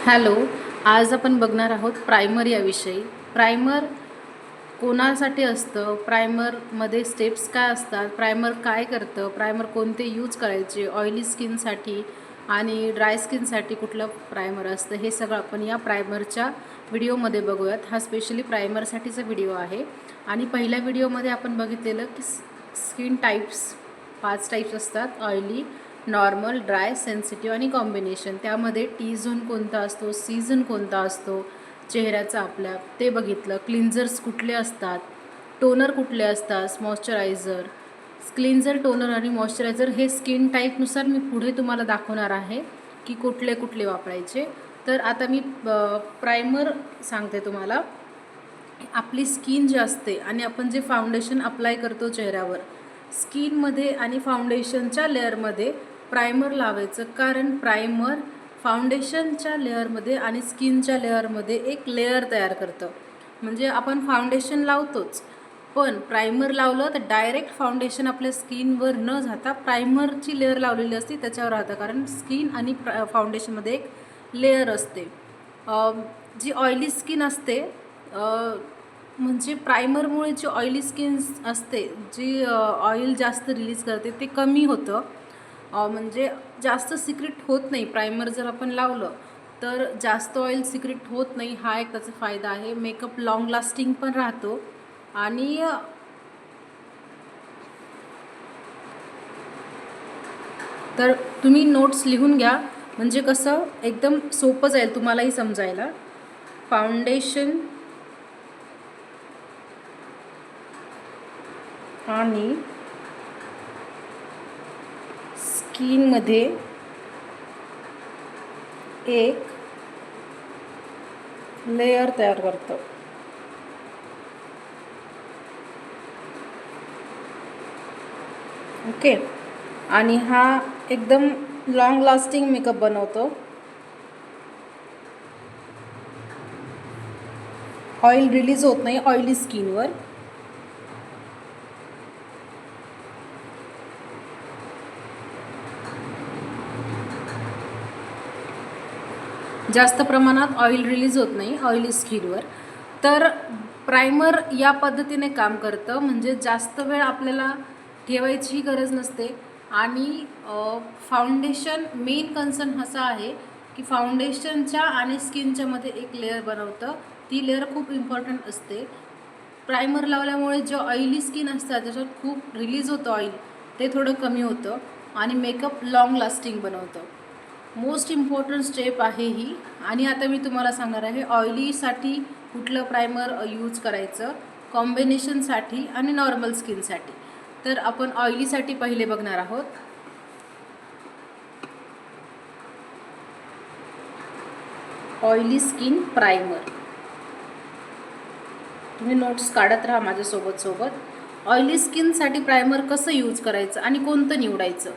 Hello. आज आपण बघणार आहोत प्रायमर याविषयी. प्रायमर कोणासाठी असतं, प्रायमरमध्ये स्टेप्स काय असतात, प्रायमर काय करतं, प्रायमर कोणते यूज करायचे, ऑइली स्किनसाठी आणि ड्राय स्किनसाठी कुठलं प्रायमर असतं, हे सगळं आपण या प्रायमरच्या व्हिडिओमध्ये बघूयात. हा स्पेशली प्रायमरसाठीचा व्हिडिओ आहे. आणि पहिल्या व्हिडिओमध्ये आपण बघितलेलं की स्किन टाईप्स 5 टाईप्स असतात: ऑइली, नॉर्मल, ड्राय, सेन्सिटिव्ह आणि कॉम्बिनेशन. त्यामध्ये टी झोन कोणता असतो, सी झोन कोणता असतो चेहऱ्याचा आपल्या, ते बघितलं. क्लिन्झर्स कुठले असतात, टोनर कुठले असतात, मॉइश्चरायझर. क्लिन्झर, टोनर आणि मॉइश्चरायझर हे स्किन टाईपनुसार मी पुढे तुम्हाला दाखवणार आहे की कुठले कुठले वापरायचे. तर आता मी प्रायमर सांगते तुम्हाला. आपली स्किन जी असते आणि आपण जे फाउंडेशन अप्लाय करतो चेहऱ्यावर, स्किनमध्ये आणि फाउंडेशनच्या लेअरमध्ये प्रायमर लावायचं. कारण प्रायमर फाउंडेशनच्या लेअरमध्ये आणि स्किनच्या लेअरमध्ये एक लेअर तयार करतं. म्हणजे आपण फाउंडेशन लावतोच, पण प्रायमर लावलं तर डायरेक्ट फाउंडेशन आपल्या स्किनवर न जाता प्रायमरची लेअर लावलेली असते त्याच्यावर राहतं. कारण स्किन आणि फाउंडेशनमध्ये एक लेअर असते. जी ऑइली स्किन असते, म्हणजे प्रायमरमुळे जी ऑइली स्किन असते, जी ऑइल जास्त रिलीज करते, ते कमी होतं. म्हणजे जास्त सिक्रेट होत नाही. प्रायमर जर आपण लावलं तर जास्त ऑइल सिक्रेट होत नाही. हा एक त्याचा फायदा आहे. मेकअप लॉंग लास्टिंग पण राहतो. आणि तर तुम्ही नोट्स लिहून घ्या, म्हणजे कसं एकदम सोपं जाईल तुम्हालाही समजायला. फाउंडेशन आणि स्किनमध्ये एक लेयर तयार करतं. ओके. आणि हा एकदम लॉंग लास्टिंग मेकअप बनवतो. ऑइल रिलीज होत नाही ऑइली स्किनवर. जास्त प्रमाणात ऑइल रिलीज होत नाही ऑइली स्किनवर. तर प्रायमर या पद्धतीने काम करतं. म्हणजे जास्त वेळ आपल्याला ठेवायची गरज नसते. आणि फाउंडेशन, मेन कन्सर्न असा आहे की फाउंडेशनच्या आणि स्किनच्या मध्ये एक लेअर बनवतं. ती लेअर खूप इम्पॉर्टंट असते. प्रायमर लावल्यामुळे जे ऑइली स्किन असतात त्याच्यात खूप रिलीज होतं ऑइल, ते थोडं कमी होतं आणि मेकअप लॉंग लास्टिंग बनवतं. मोस्ट इम्पॉर्टंट स्टेप आहे ही. आणि आता मी तुम्हाला सांगणार आहे ऑइलीसाठी कुठलं प्रायमर यूज करायचं, कॉम्बिनेशनसाठी आणि नॉर्मल स्किनसाठी. तर आपण ऑइलीसाठी पहिले बघणार आहोत. Oily skin primer. तुम्ही नोट्स काढत राहा माझ्यासोबत. ऑइली स्किनसाठी प्रायमर कसं यूज करायचं आणि कोणतं निवडायचं.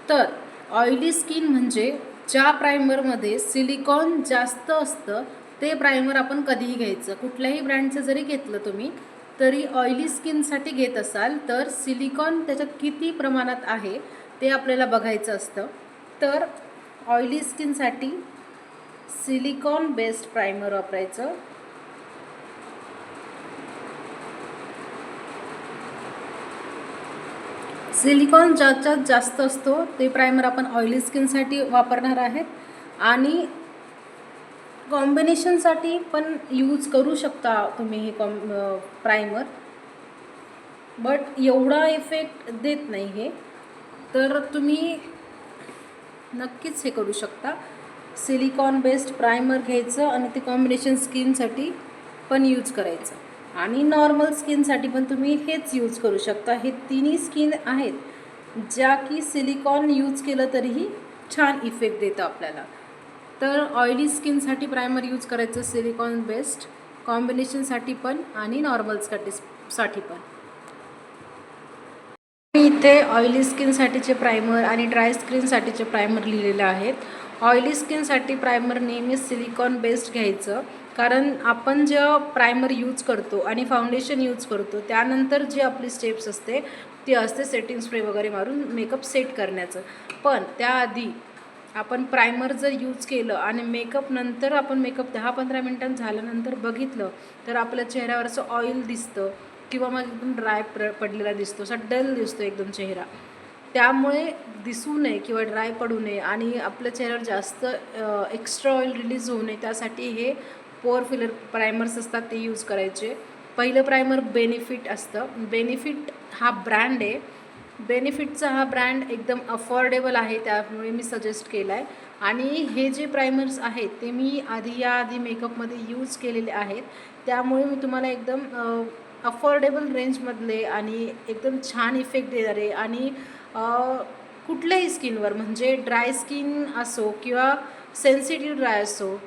तर ऑइली स्किन म्हणजे ज्या प्रायमरमध्ये सिलिकॉन जास्त असतं ते प्रायमर आपण कधीही घ्यायचं. कुठल्याही ब्रँडचं जरी घेतलं तुम्ही तरी ऑइली स्किनसाठी घेत असाल तर सिलिकॉन त्याच्यात किती प्रमाणात आहे ते आपल्याला बघायचं असतं. तर ऑइली स्किनसाठी सिलिकॉन बेस्ड प्रायमर वापरायचं. सिलिकॉन ज्याच्यात जास्त असतो ते प्रायमर आपण ऑइली स्किनसाठी वापरणार आहेत. आणि कॉम्बिनेशनसाठी पण यूज करू शकता तुम्ही हे प्रायमर, बट एवढा इफेक्ट देत नाही हे. तर तुम्ही नक्कीच हे करू शकता. सिलिकॉन बेस्ड प्रायमर घ्यायचं आणि ते कॉम्बिनेशन स्किनसाठी पण यूज करायचं. आणि नॉर्मल स्किनसाठी पण तुम्ही हेच यूज करू शकता. हे तिन्ही स्किन आहेत ज्या की सिलिकॉन यूज केलं तरीही छान इफेक्ट देतं आपल्याला. तर ऑइली स्किनसाठी प्रायमर यूज करायचं सिलिकॉन बेस्ड, कॉम्बिनेशनसाठी पण आणि नॉर्मल साठी पण. मी इथे ऑइली स्किनसाठीचे प्रायमर आणि ड्राय स्किनसाठीचे प्रायमर लिहिलेले आहेत. ऑइली स्किनसाठी प्रायमर नेहमी सिलिकॉन बेस्ड घ्यायचं. कारण आपण जेव्हा प्रायमर यूज करतो आणि फाउंडेशन यूज करतो त्यानंतर जी आपली स्टेप्स असते ती असते सेटिंग स्प्रे वगैरे मारून मेकअप सेट करण्याचं. पण त्याआधी आपण प्रायमर जर यूज केलं आणि मेकअप नंतर आपण मेकअप 10-15 मिनटांत झाल्यानंतर बघितलं तर आपल्या चेहऱ्यावर असं ऑइल दिसतं किंवा मग एकदम ड्राय पडलेला दिसतो, असा डल दिसतो एकदम चेहरा. त्यामुळे दिसू नये किंवा ड्राय पडू नये आणि आपल्या चेहऱ्यावर जास्त एक्स्ट्रा ऑइल रिलीज होऊ नये त्यासाठी हे पोअर फिलर प्रायमर्स असतात ते यूज करायचे. पहिलं प्रायमर बेनिफिट असतं. बेनिफिट हा ब्रँड आहे. बेनिफिटचा हा ब्रँड एकदम अफोर्डेबल आहे, त्यामुळे मी सजेस्ट केला आहे. आणि हे जे प्रायमर्स आहेत ते मी याआधी मेकअपमध्ये यूज केलेले आहेत, त्यामुळे मी तुम्हाला एकदम अफोर्डेबल रेंजमधले आणि एकदम छान इफेक्ट देणारे आणि कुठल्याही स्किनवर म्हणजे ड्राय स्किन असो किंवा सेन्सिटिव्ह ड्राय असो,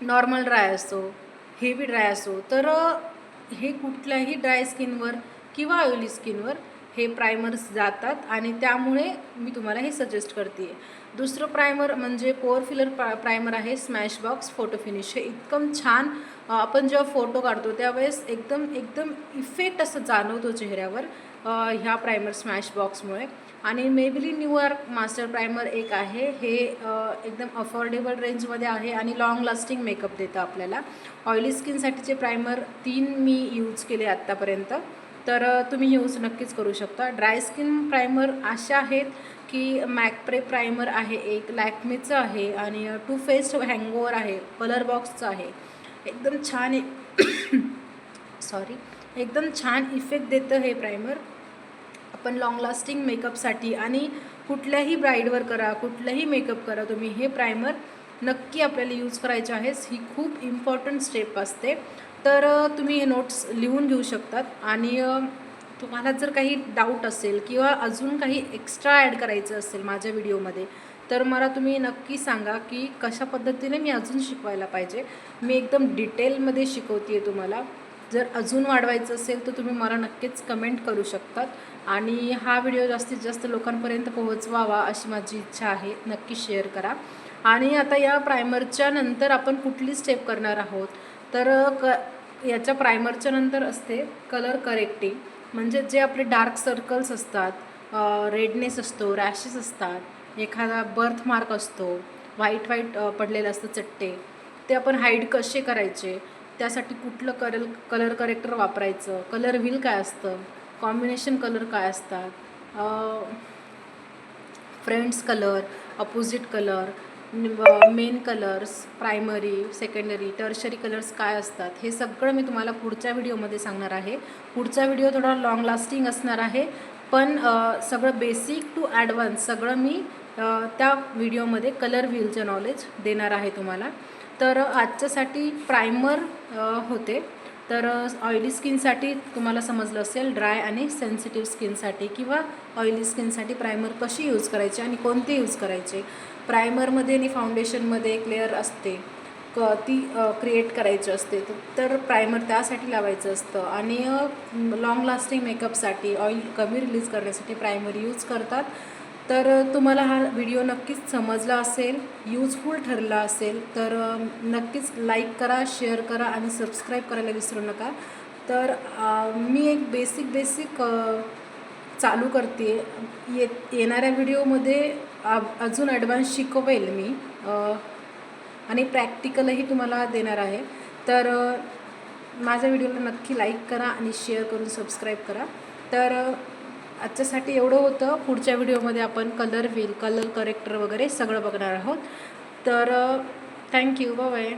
नॉर्मल ड्राय असो, हेवी ड्राय असो, तर हे कुठल्याही ड्राय स्किनवर किंवा ऑइली स्किनवर हे प्रायमर्स जातात आणि त्यामुळे मी तुम्हाला हे सजेस्ट करते आहे. दुसरं प्रायमर म्हणजे पोअर फिलर प्रायमर आहे स्मॅश बॉक्स फोटो फिनिश. हे इतकं छान आपण जेव्हा फोटो काढतो त्यावेळेस एकदम एकदम इफेक्ट असं जाणवतो चेहऱ्यावर ह्या प्रायमर स्मॅश बॉक्समुळे. आणि मेबेलिन न्यूयॉर्क मास्टर प्रायमर एक आहे, हे एकदम अफोर्डेबल रेंजमध्ये आहे आणि लाँग लास्टिंग मेकअप देतं आपल्याला. ऑइली स्किनसाठीचे प्रायमर 3 मी यूज केले आत्तापर्यंत, तर तुम्ही यूज नक्कीच करू शकता. ड्राय स्किन प्रायमर अशा आहेत की मॅकप्रे प्रायमर आहे एक, लॅक्मेचं आहे आणि टू फेस्ड हँगओव्हर आहे, कलर बॉक्सचं आहे. एकदम छान सॉरी एकदम छान इफेक्ट देतं हे प्रायमर. आपण लाँग लास्टिंग मेकअपसाठी आणि कुठल्याही ब्राईडवर करा, कुठलाही मेकअप करा तुम्ही, हे प्रायमर नक्की आपल्याला यूज करायचे आहेस. ही खूप इम्पॉर्टंट स्टेप असते. तर तुम्ही हे नोट्स लिहून घेऊ शकतात आणि तुम्हाला जर काही डाऊट असेल किंवा अजून काही एक्स्ट्रा ॲड करायचं असेल माझ्या व्हिडिओमध्ये तर मला तुम्ही नक्की सांगा की कशा पद्धतीने मी अजून शिकवायला पाहिजे. मी एकदम डिटेलमध्ये शिकवते आहे तुम्हाला. जर अजून वाढवायचं असेल तर तुम्ही मला नक्कीच कमेंट करू शकतात आणि हा व्हिडिओ जास्तीत जास्त लोकांपर्यंत पोहोचवावा अशी माझी इच्छा आहे. नक्की शेअर करा. आणि आता या प्रायमरच्या नंतर आपण कुठली स्टेप करणार आहोत तर याच्या प्रायमरच्या नंतर असते कलर करेक्टिंग. म्हणजे जे आपले डार्क सर्कल्स असतात, रेडनेस असतो, रॅशेस असतात, एखादा बर्थ मार्क असतो, व्हाईट पडलेलं असतं चट्टे, ते आपण हाईड कसे करायचे, त्यासाठी कुठलं कलर करेक्टर वापरायचं, कलर व्हील काय असतं, कॉम्बिनेशन कलर काय असतात, friends colour, opposite colour, main colours, primary, secondary, tertiary colours काय असतात, हे सगळं मी तुम्हाला पुढच्या व्हिडिओमध्ये सांगणार आहे. पुढचा व्हिडिओ थोडा लाँग लास्टिंग असणार आहे, पण सगळं बेसिक टू ॲडव्हान्स सगळं मी त्या व्हिडिओमध्ये कलर व्हीलचं नॉलेज देणार आहे तुम्हाला. तर आजच्यासाठी प्रायमर होते. तर ऑइली स्किनसाठी तुम्हाला समजलं असेल, ड्राय आणि सेन्सिटिव्ह स्किनसाठी किंवा ऑइली स्किनसाठी प्रायमर कशी यूज करायची आणि कोणते यूज करायचे. प्रायमरमध्ये आणि फाउंडेशनमध्ये एक लेअर असते, ती क्रिएट करायची असते, तर प्रायमर त्यासाठी लावायचं असतं. आणि लाँग लास्टिंग मेकअपसाठी ऑइल कमी रिलीज करण्यासाठी प्रायमर यूज करतात. तर तुम्हाला हा व्हिडिओ नक्कीच समजला असेल, यूजफुल ठरला असेल तर नक्कीच लाईक करा, शेअर करा आणि सबस्क्राईब करायला विसरू नका. तर मी एक बेसिक चालू करते. येणाऱ्या व्हिडिओमध्ये अजून ॲडव्हान्स शिकवेल मी आणि प्रॅक्टिकलही तुम्हाला देणार आहे. तर माझ्या व्हिडिओला नक्की लाईक करा आणि शेअर करून सबस्क्राईब करा. तर आजच्यासाठी एवढं होतं. पुढच्या व्हिडिओमध्ये आपण कलर व्हील, कलर करेक्टर वगैरे सगळं बघणार आहोत. तर थँक्यू, बाय बाय.